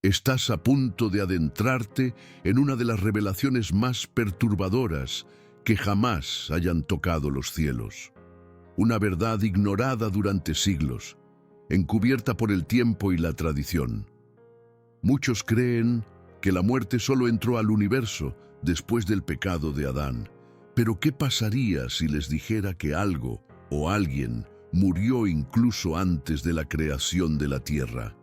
Estás a punto de adentrarte en una de las revelaciones más perturbadoras que jamás hayan tocado los cielos. Una verdad ignorada durante siglos, encubierta por el tiempo y la tradición. Muchos creen que la muerte solo entró al universo después del pecado de Adán. Pero ¿qué pasaría si les dijera que algo o alguien murió incluso antes de la creación de la tierra?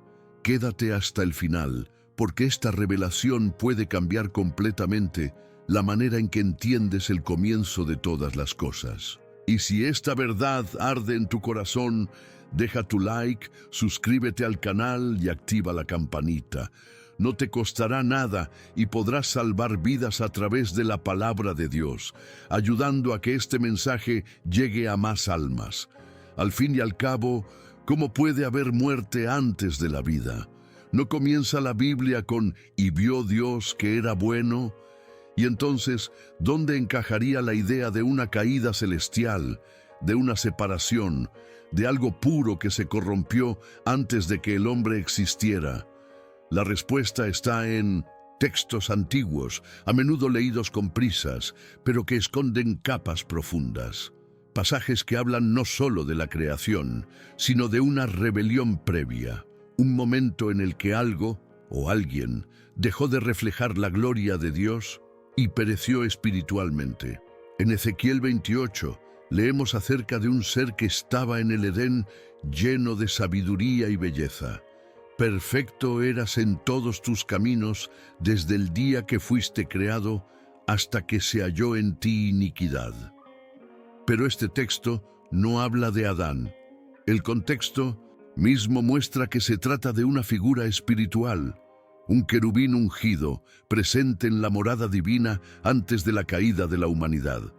Quédate hasta el final, porque esta revelación puede cambiar completamente la manera en que entiendes el comienzo de todas las cosas. Y si esta verdad arde en tu corazón, deja tu like, suscríbete al canal y activa la campanita. No te costará nada y podrás salvar vidas a través de la palabra de Dios, ayudando a que este mensaje llegue a más almas. Al fin y al cabo, ¿cómo puede haber muerte antes de la vida? ¿No comienza la Biblia con «y vio Dios que era bueno»? Y entonces, ¿dónde encajaría la idea de una caída celestial, de una separación, de algo puro que se corrompió antes de que el hombre existiera? La respuesta está en textos antiguos, a menudo leídos con prisas, pero que esconden capas profundas. Pasajes que hablan no solo de la creación, sino de una rebelión previa, un momento en el que algo o alguien dejó de reflejar la gloria de Dios y pereció espiritualmente. En Ezequiel 28 leemos acerca de un ser que estaba en el Edén lleno de sabiduría y belleza. Perfecto eras en todos tus caminos desde el día que fuiste creado hasta que se halló en ti iniquidad. Pero este texto no habla de Adán. El contexto mismo muestra que se trata de una figura espiritual, un querubín ungido, presente en la morada divina antes de la caída de la humanidad.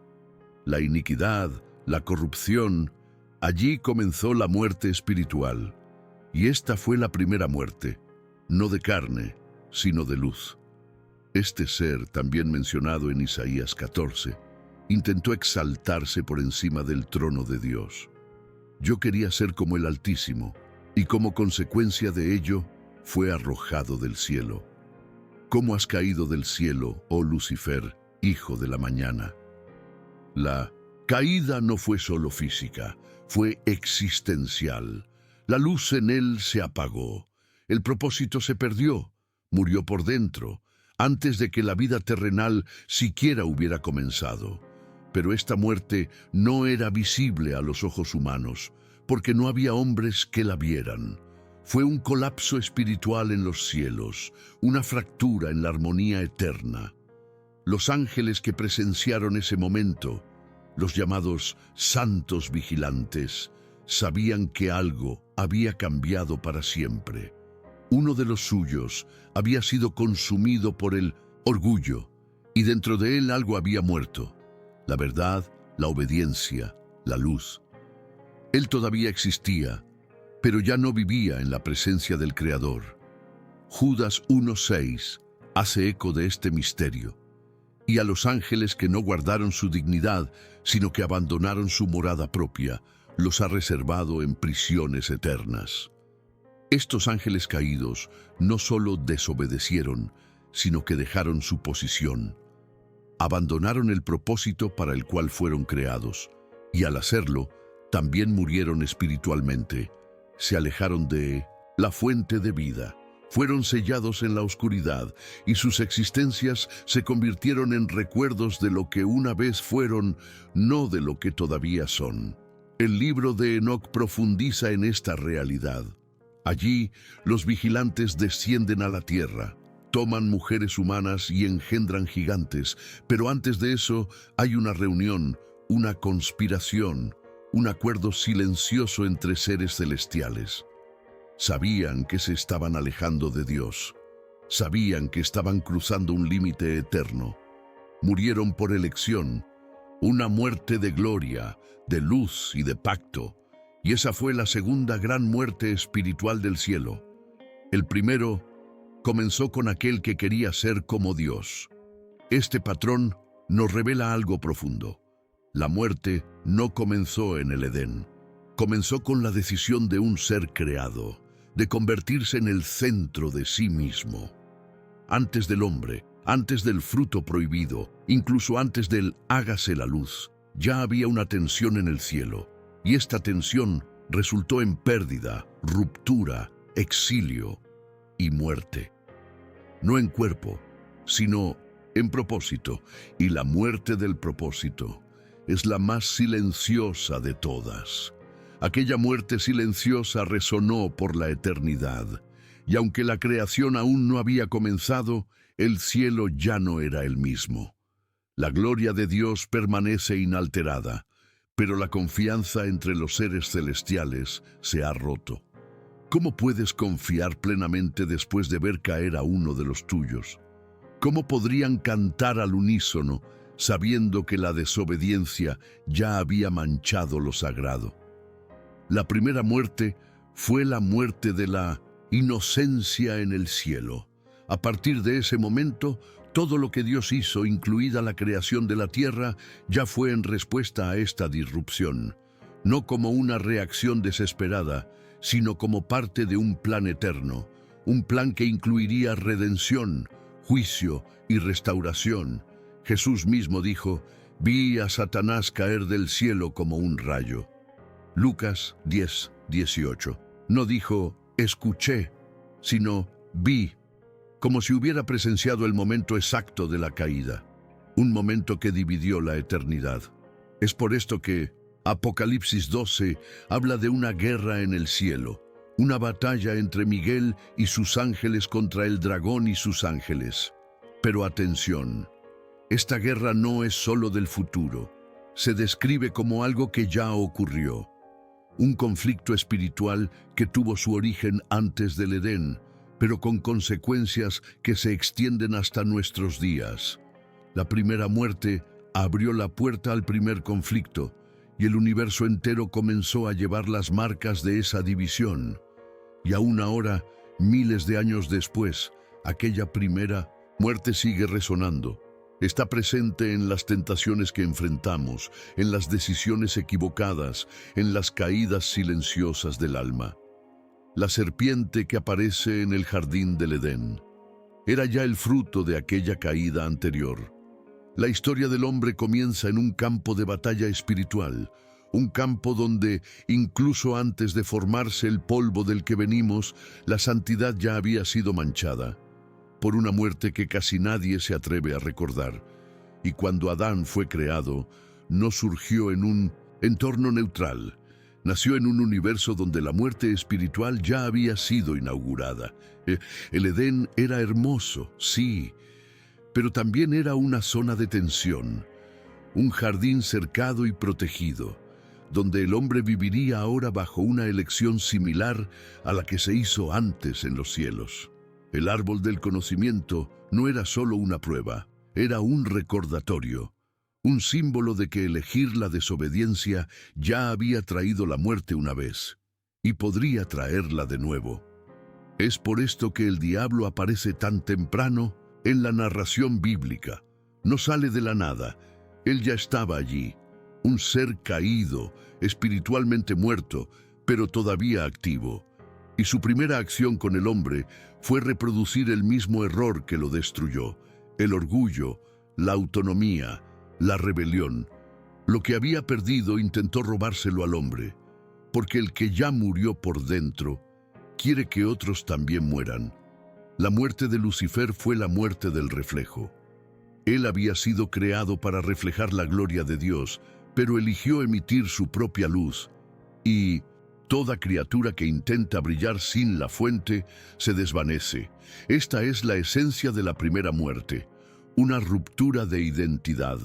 La iniquidad, la corrupción, allí comenzó la muerte espiritual. Y esta fue la primera muerte, no de carne, sino de luz. Este ser, también mencionado en Isaías 14, intentó exaltarse por encima del trono de Dios. Yo quería ser como el Altísimo, y como consecuencia de ello, fue arrojado del cielo. ¿Cómo has caído del cielo, oh Lucifer, hijo de la mañana? La caída no fue solo física, fue existencial. La luz en él se apagó, el propósito se perdió, murió por dentro, antes de que la vida terrenal siquiera hubiera comenzado. Pero esta muerte no era visible a los ojos humanos, porque no había hombres que la vieran. Fue un colapso espiritual en los cielos, una fractura en la armonía eterna. Los ángeles que presenciaron ese momento, los llamados santos vigilantes, sabían que algo había cambiado para siempre. Uno de los suyos había sido consumido por el orgullo, y dentro de él algo había muerto: la verdad, la obediencia, la luz. Él todavía existía, pero ya no vivía en la presencia del Creador. Judas 1:6 hace eco de este misterio. Y a los ángeles que no guardaron su dignidad, sino que abandonaron su morada propia, los ha reservado en prisiones eternas. Estos ángeles caídos no solo desobedecieron, sino que dejaron su posición. Abandonaron el propósito para el cual fueron creados, y al hacerlo, también murieron espiritualmente. Se alejaron de la fuente de vida, fueron sellados en la oscuridad, y sus existencias se convirtieron en recuerdos de lo que una vez fueron, no de lo que todavía son. El libro de Enoc profundiza en esta realidad. Allí, los vigilantes descienden a la tierra, toman mujeres humanas y engendran gigantes, pero antes de eso hay una reunión, una conspiración, un acuerdo silencioso entre seres celestiales. Sabían que se estaban alejando de Dios. Sabían que estaban cruzando un límite eterno. Murieron por elección, una muerte de gloria, de luz y de pacto. Y esa fue la segunda gran muerte espiritual del cielo. El primero comenzó con aquel que quería ser como Dios. Este patrón nos revela algo profundo. La muerte no comenzó en el Edén. Comenzó con la decisión de un ser creado, de convertirse en el centro de sí mismo. Antes del hombre, antes del fruto prohibido, incluso antes del hágase la luz, ya había una tensión en el cielo, y esta tensión resultó en pérdida, ruptura, exilio y muerte. No en cuerpo, sino en propósito, y la muerte del propósito es la más silenciosa de todas. Aquella muerte silenciosa resonó por la eternidad, y aunque la creación aún no había comenzado, el cielo ya no era el mismo. La gloria de Dios permanece inalterada, pero la confianza entre los seres celestiales se ha roto. ¿Cómo puedes confiar plenamente después de ver caer a uno de los tuyos? ¿Cómo podrían cantar al unísono sabiendo que la desobediencia ya había manchado lo sagrado? La primera muerte fue la muerte de la inocencia en el cielo. A partir de ese momento, todo lo que Dios hizo, incluida la creación de la tierra, ya fue en respuesta a esta disrupción, no como una reacción desesperada, sino como parte de un plan eterno, un plan que incluiría redención, juicio y restauración. Jesús mismo dijo: «Vi a Satanás caer del cielo como un rayo». Lucas 10:18. No dijo «escuché», sino «vi», como si hubiera presenciado el momento exacto de la caída, un momento que dividió la eternidad. Es por esto que Apocalipsis 12 habla de una guerra en el cielo, una batalla entre Miguel y sus ángeles contra el dragón y sus ángeles. Pero atención, esta guerra no es solo del futuro, se describe como algo que ya ocurrió. Un conflicto espiritual que tuvo su origen antes del Edén, pero con consecuencias que se extienden hasta nuestros días. La primera muerte abrió la puerta al primer conflicto, y el universo entero comenzó a llevar las marcas de esa división. Y aún ahora, miles de años después, aquella primera muerte sigue resonando. Está presente en las tentaciones que enfrentamos, en las decisiones equivocadas, en las caídas silenciosas del alma. La serpiente que aparece en el jardín del Edén era ya el fruto de aquella caída anterior. La historia del hombre comienza en un campo de batalla espiritual, un campo donde, incluso antes de formarse el polvo del que venimos, la santidad ya había sido manchada por una muerte que casi nadie se atreve a recordar. Y cuando Adán fue creado, no surgió en un entorno neutral. Nació en un universo donde la muerte espiritual ya había sido inaugurada. El Edén era hermoso, sí, pero también era una zona de tensión, un jardín cercado y protegido, donde el hombre viviría ahora bajo una elección similar a la que se hizo antes en los cielos. El árbol del conocimiento no era solo una prueba, era un recordatorio, un símbolo de que elegir la desobediencia ya había traído la muerte una vez, y podría traerla de nuevo. Es por esto que el diablo aparece tan temprano en la narración bíblica. No sale de la nada, él ya estaba allí, un ser caído, espiritualmente muerto, pero todavía activo. Y su primera acción con el hombre fue reproducir el mismo error que lo destruyó, el orgullo, la autonomía, la rebelión. Lo que había perdido intentó robárselo al hombre, porque el que ya murió por dentro quiere que otros también mueran. La muerte de Lucifer fue la muerte del reflejo. Él había sido creado para reflejar la gloria de Dios, pero eligió emitir su propia luz, y toda criatura que intenta brillar sin la fuente se desvanece. Esta es la esencia de la primera muerte, una ruptura de identidad,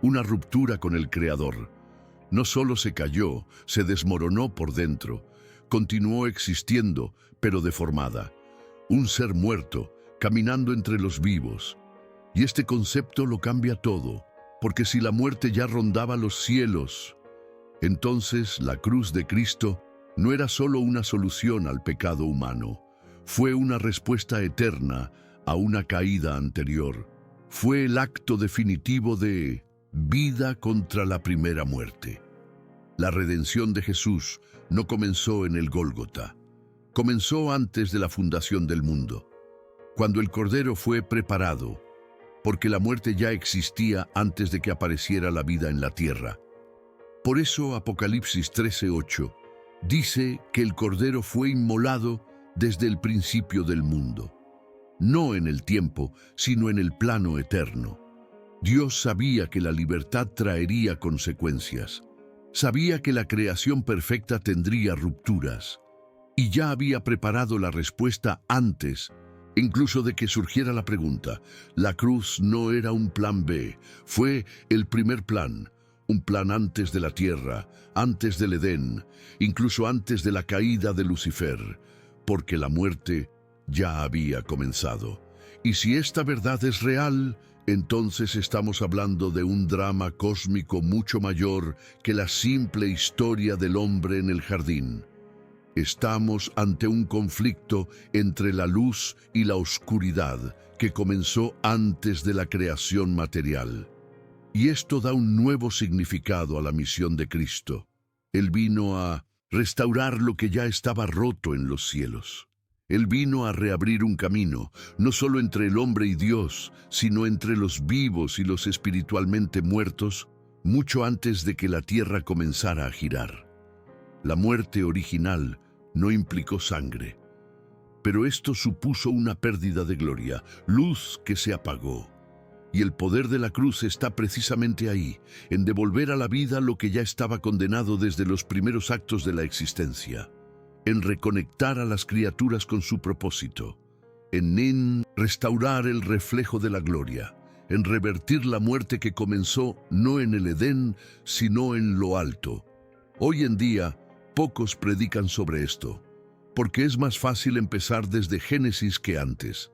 una ruptura con el Creador. No solo se cayó, se desmoronó por dentro, continuó existiendo, pero deformada. Un ser muerto, caminando entre los vivos. Y este concepto lo cambia todo, porque si la muerte ya rondaba los cielos, entonces la cruz de Cristo no era solo una solución al pecado humano, fue una respuesta eterna a una caída anterior. Fue el acto definitivo de vida contra la primera muerte. La redención de Jesús no comenzó en el Gólgota. comenzó antes de la fundación del mundo, cuando el Cordero fue preparado, porque la muerte ya existía antes de que apareciera la vida en la tierra. Por eso Apocalipsis 13:8 dice que el Cordero fue inmolado desde el principio del mundo, no en el tiempo, sino en el plano eterno. Dios sabía que la libertad traería consecuencias, sabía que la creación perfecta tendría rupturas, y ya había preparado la respuesta antes, incluso de que surgiera la pregunta. La cruz no era un plan B, fue el primer plan, un plan antes de la tierra, antes del Edén, incluso antes de la caída de Lucifer, porque la muerte ya había comenzado. Y si esta verdad es real, entonces estamos hablando de un drama cósmico mucho mayor que la simple historia del hombre en el jardín. Estamos ante un conflicto entre la luz y la oscuridad que comenzó antes de la creación material. Y esto da un nuevo significado a la misión de Cristo. Él vino a restaurar lo que ya estaba roto en los cielos. Él vino a reabrir un camino, no solo entre el hombre y Dios, sino entre los vivos y los espiritualmente muertos, mucho antes de que la tierra comenzara a girar. La muerte original no implicó sangre, pero esto supuso una pérdida de gloria, luz que se apagó. Y el poder de la cruz está precisamente ahí, en devolver a la vida lo que ya estaba condenado desde los primeros actos de la existencia, en reconectar a las criaturas con su propósito, en restaurar el reflejo de la gloria, en revertir la muerte que comenzó no en el Edén, sino en lo alto. Hoy en día, pocos predican sobre esto, porque es más fácil empezar desde Génesis que antes.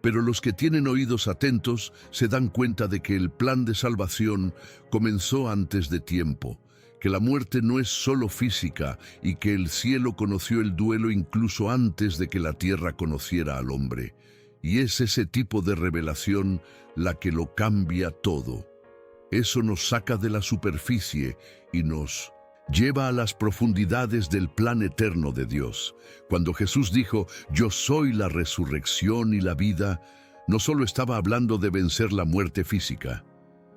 Pero los que tienen oídos atentos se dan cuenta de que el plan de salvación comenzó antes de tiempo, que la muerte no es solo física y que el cielo conoció el duelo incluso antes de que la tierra conociera al hombre. Y es ese tipo de revelación la que lo cambia todo. Eso nos saca de la superficie y nos lleva a las profundidades del plan eterno de Dios. Cuando Jesús dijo, «Yo soy la resurrección y la vida», no solo estaba hablando de vencer la muerte física.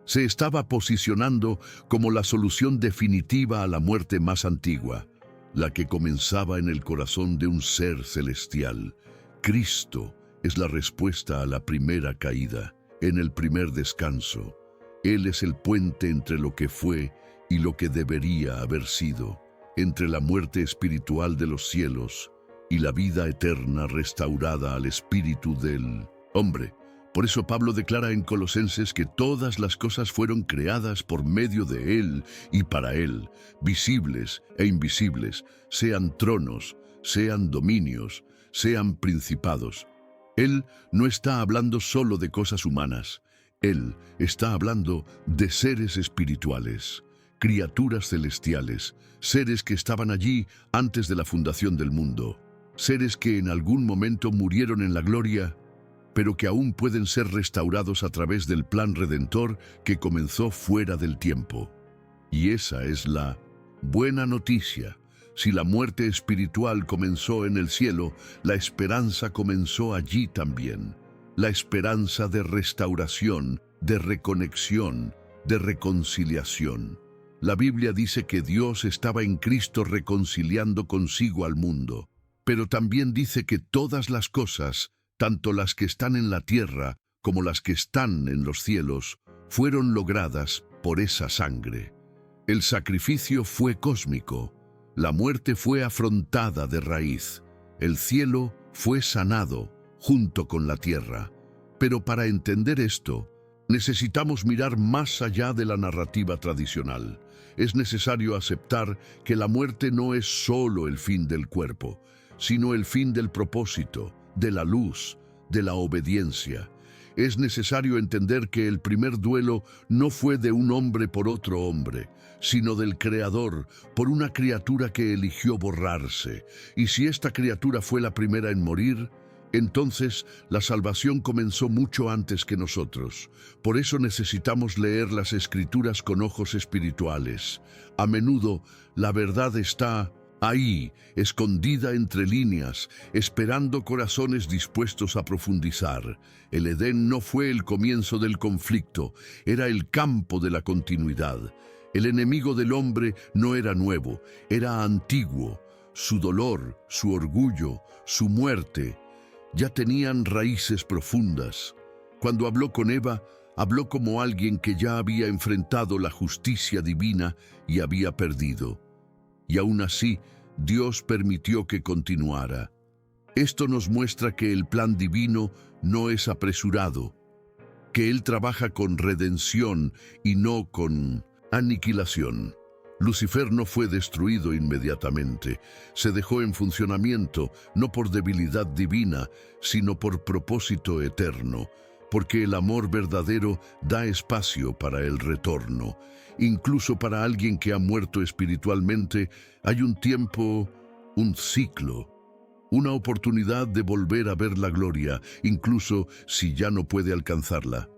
Se estaba posicionando como la solución definitiva a la muerte más antigua, la que comenzaba en el corazón de un ser celestial. Cristo es la respuesta a la primera caída, en el primer descanso. Él es el puente entre lo que fue y lo que debería haber sido, entre la muerte espiritual de los cielos y la vida eterna restaurada al espíritu del hombre. Por eso Pablo declara en Colosenses que todas las cosas fueron creadas por medio de Él y para Él, visibles e invisibles, sean tronos, sean dominios, sean principados. Él no está hablando solo de cosas humanas, Él está hablando de seres espirituales, criaturas celestiales, seres que estaban allí antes de la fundación del mundo, seres que en algún momento murieron en la gloria, pero que aún pueden ser restaurados a través del plan redentor que comenzó fuera del tiempo. Y esa es la buena noticia. Si la muerte espiritual comenzó en el cielo, la esperanza comenzó allí también. La esperanza de restauración, de reconexión, de reconciliación. La Biblia dice que Dios estaba en Cristo reconciliando consigo al mundo, pero también dice que todas las cosas, tanto las que están en la tierra como las que están en los cielos, fueron logradas por esa sangre. El sacrificio fue cósmico, la muerte fue afrontada de raíz, el cielo fue sanado junto con la tierra. Pero para entender esto, necesitamos mirar más allá de la narrativa tradicional. Es necesario aceptar que la muerte no es solo el fin del cuerpo, sino el fin del propósito, de la luz, de la obediencia. Es necesario entender que el primer duelo no fue de un hombre por otro hombre, sino del Creador por una criatura que eligió borrarse. Y si esta criatura fue la primera en morir, entonces la salvación comenzó mucho antes que nosotros. Por eso necesitamos leer las Escrituras con ojos espirituales. A menudo la verdad está Ahí, escondida entre líneas, esperando corazones dispuestos a profundizar. El Edén no fue el comienzo del conflicto, era el campo de la continuidad. El enemigo del hombre no era nuevo, era antiguo. Su dolor, su orgullo, su muerte, ya tenían raíces profundas. Cuando habló con Eva, habló como alguien que ya había enfrentado la justicia divina y había perdido. Y aún así, Dios permitió que continuara. Esto nos muestra que el plan divino no es apresurado, que Él trabaja con redención y no con aniquilación. Lucifer no fue destruido inmediatamente, se dejó en funcionamiento no por debilidad divina, sino por propósito eterno, porque el amor verdadero da espacio para el retorno. Incluso para alguien que ha muerto espiritualmente, hay un tiempo, un ciclo, una oportunidad de volver a ver la gloria, incluso si ya no puede alcanzarla.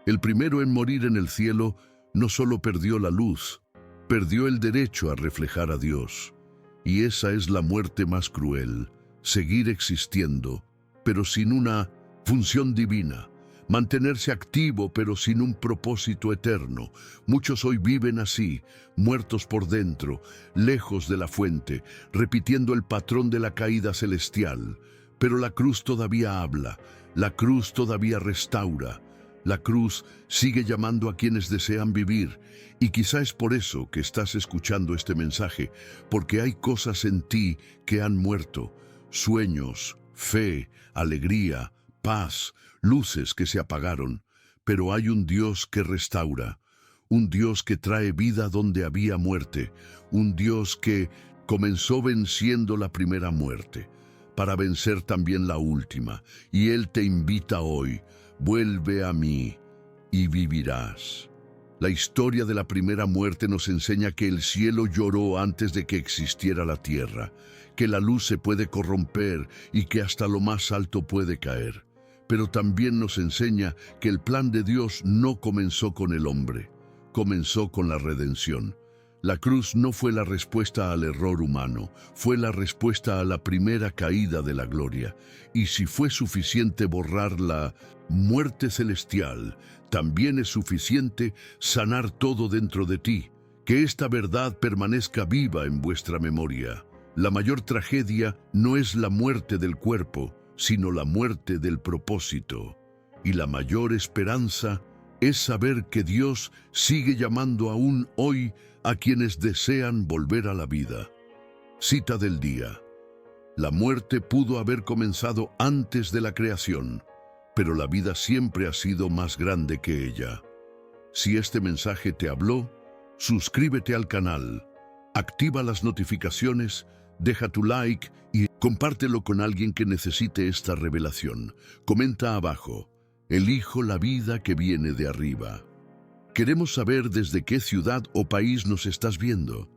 El primero en morir en el cielo no solo perdió la luz, perdió el derecho a reflejar a Dios. Y esa es la muerte más cruel, seguir existiendo, pero sin una función divina. Mantenerse activo pero sin un propósito eterno. Muchos hoy viven así, muertos por dentro, lejos de la fuente, repitiendo el patrón de la caída celestial. Pero la cruz todavía habla, la cruz todavía restaura. La cruz sigue llamando a quienes desean vivir, y quizá es por eso que estás escuchando este mensaje, porque hay cosas en ti que han muerto, sueños, fe, alegría, paz, luces que se apagaron, pero hay un Dios que restaura, un Dios que trae vida donde había muerte, un Dios que comenzó venciendo la primera muerte, para vencer también la última, y Él te invita hoy, vuelve a mí y vivirás. La historia de la primera muerte nos enseña que el cielo lloró antes de que existiera la tierra, que la luz se puede corromper y que hasta lo más alto puede caer. Pero también nos enseña que el plan de Dios no comenzó con el hombre, comenzó con la redención. La cruz no fue la respuesta al error humano, fue la respuesta a la primera caída de la gloria. Y si fue suficiente borrar la muerte celestial, también es suficiente sanar todo dentro de ti. Que esta verdad permanezca viva en vuestra memoria. La mayor tragedia no es la muerte del cuerpo, sino la muerte del propósito. Y la mayor esperanza es saber que Dios sigue llamando aún hoy a quienes desean volver a la vida. Cita del día. La muerte pudo haber comenzado antes de la creación, pero la vida siempre ha sido más grande que ella. Si este mensaje te habló, suscríbete al canal, activa las notificaciones, deja tu like y compártelo con alguien que necesite esta revelación. Comenta abajo, elijo la vida que viene de arriba. Queremos saber desde qué ciudad o país nos estás viendo.